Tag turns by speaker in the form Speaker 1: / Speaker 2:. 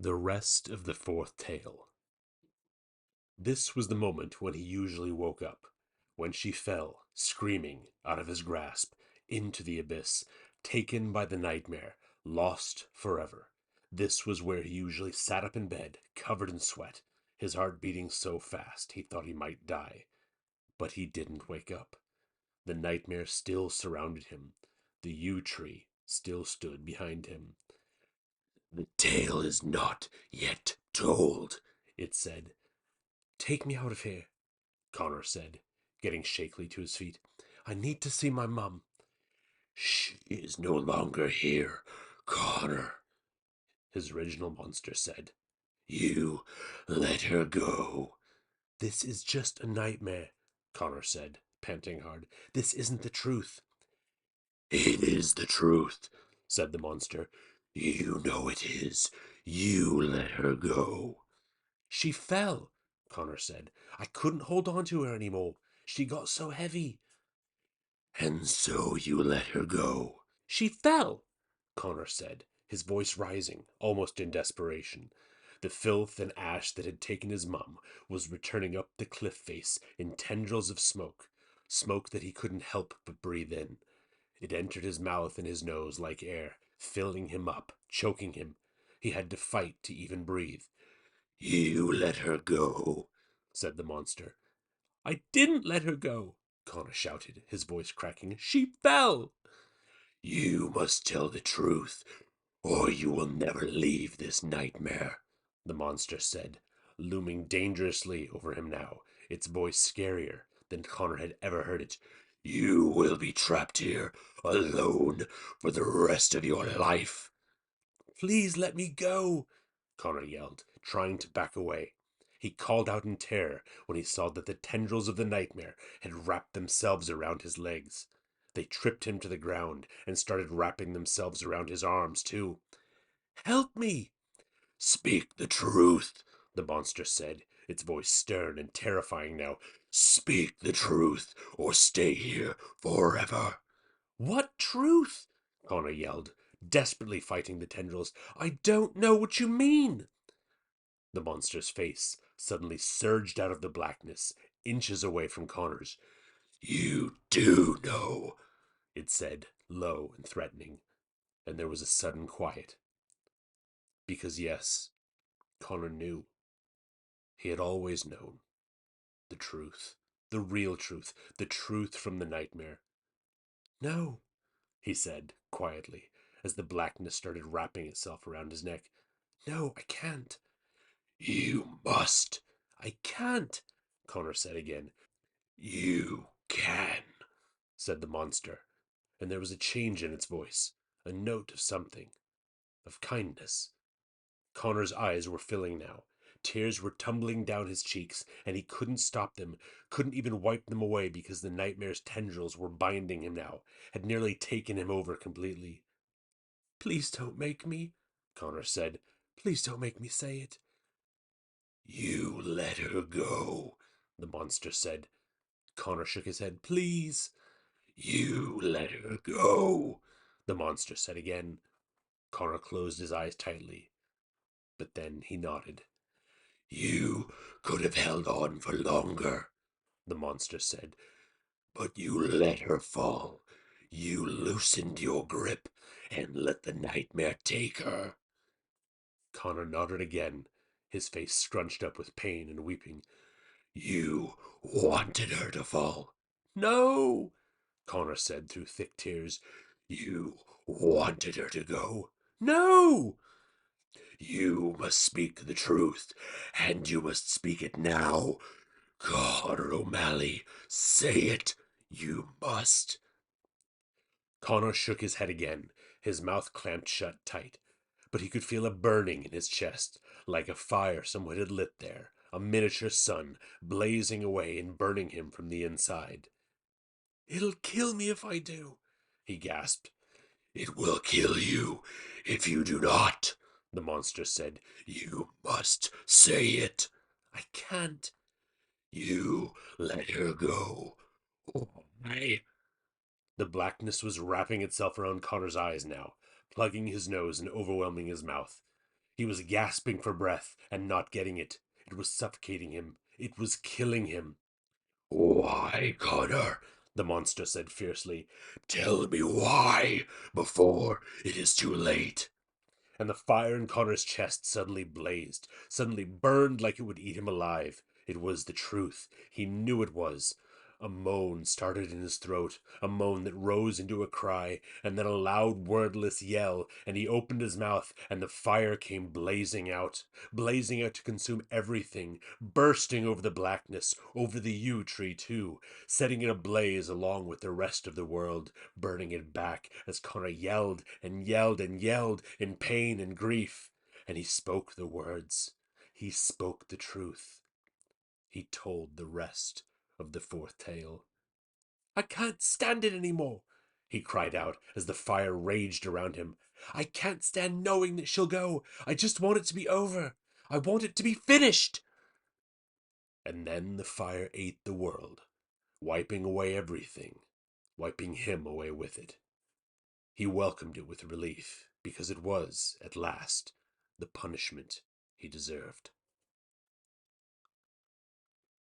Speaker 1: The rest of the fourth tale. This was the moment when he usually woke up, when she fell, screaming, out of his grasp, into the abyss, taken by the nightmare, lost forever. This was where he usually sat up in bed, covered in sweat, his heart beating so fast he thought he might die. But he didn't wake up. The nightmare still surrounded him. The yew tree still stood behind him. "The tale is not yet told," it said. "Take me out of here," Connor said, getting shakily to his feet. "I need to see my mum." "She is no longer here, Connor," his original monster said. "You let her go." "This is just a nightmare," Connor said, panting hard. "This isn't the truth." "It is the truth," said the monster. "You know it is. You let her go." "She fell," Connor said. "I couldn't hold on to her anymore. She got so heavy." "And so you let her go." "She fell," Connor said, his voice rising, almost in desperation. The filth and ash that had taken his mum was returning up the cliff face in tendrils of smoke, smoke that he couldn't help but breathe in. It entered his mouth and his nose like air, filling him up, choking him. He had to fight to even breathe. "You let her go," said the monster. "I didn't let her go," Connor shouted, his voice cracking. "She fell." "You must tell the truth, or you will never leave this nightmare," the monster said, looming dangerously over him now, its voice scarier than Connor had ever heard it. "You will be trapped here, alone, for the rest of your life." "Please let me go," Connor yelled, trying to back away. He called out in terror when he saw that the tendrils of the nightmare had wrapped themselves around his legs. They tripped him to the ground and started wrapping themselves around his arms, too. "Help me!" "Speak the truth," the monster said, its voice stern and terrifying now. "Speak the truth, or stay here forever." "What truth?" Connor yelled, desperately fighting the tendrils. "I don't know what you mean." The monster's face suddenly surged out of the blackness, inches away from Connor's. "You do know," it said, low and threatening, and there was a sudden quiet. Because yes, Connor knew. He had always known. The truth. The real truth. The truth from the nightmare. "No," he said, quietly, as the blackness started wrapping itself around his neck. "No, I can't." "You must." "I can't," Connor said again. "You can," said the monster, and there was a change in its voice, a note of something, of kindness. Connor's eyes were filling now. Tears were tumbling down his cheeks, and he couldn't stop them, couldn't even wipe them away because the nightmare's tendrils were binding him now, had nearly taken him over completely. "Please don't make me," Connor said. "Please don't make me say it." "You let her go," the monster said. Connor shook his head. "Please." "You let her go," the monster said again. Connor closed his eyes tightly, but then he nodded. "You could have held on for longer," the monster said, "but you let her fall. You loosened your grip and let the nightmare take her." Connor nodded again, his face scrunched up with pain and weeping. "You wanted her to fall." "No," Connor said through thick tears. "You wanted her to go." "No." "You must speak the truth, and you must speak it now. Connor O'Malley, say it. You must." Connor shook his head again, his mouth clamped shut tight, but he could feel a burning in his chest, like a fire someone had lit there, a miniature sun, blazing away and burning him from the inside. "It'll kill me if I do," he gasped. "It will kill you if you do not," the monster said. "You must say it." "I can't." "You let her go." "Why?" The blackness was wrapping itself around Connor's eyes now, plugging his nose and overwhelming his mouth. He was gasping for breath and not getting it. It was suffocating him. It was killing him. "Why, Connor?" the monster said fiercely. "Tell me why, before it is too late." And the fire in Connor's chest suddenly blazed, suddenly burned like it would eat him alive. It was the truth. He knew it was. A moan started in his throat, a moan that rose into a cry, and then a loud wordless yell, and he opened his mouth, and the fire came blazing out to consume everything, bursting over the blackness, over the yew tree too, setting it ablaze along with the rest of the world, burning it back as Connor yelled and yelled and yelled in pain and grief. And he spoke the words. He spoke the truth. He told the rest of the fourth tale. "I can't stand it any more," he cried out as the fire raged around him. "I can't stand knowing that she'll go. I just want it to be over. I want it to be finished." And then the fire ate the world, wiping away everything, wiping him away with it. He welcomed it with relief, because it was, at last, the punishment he deserved.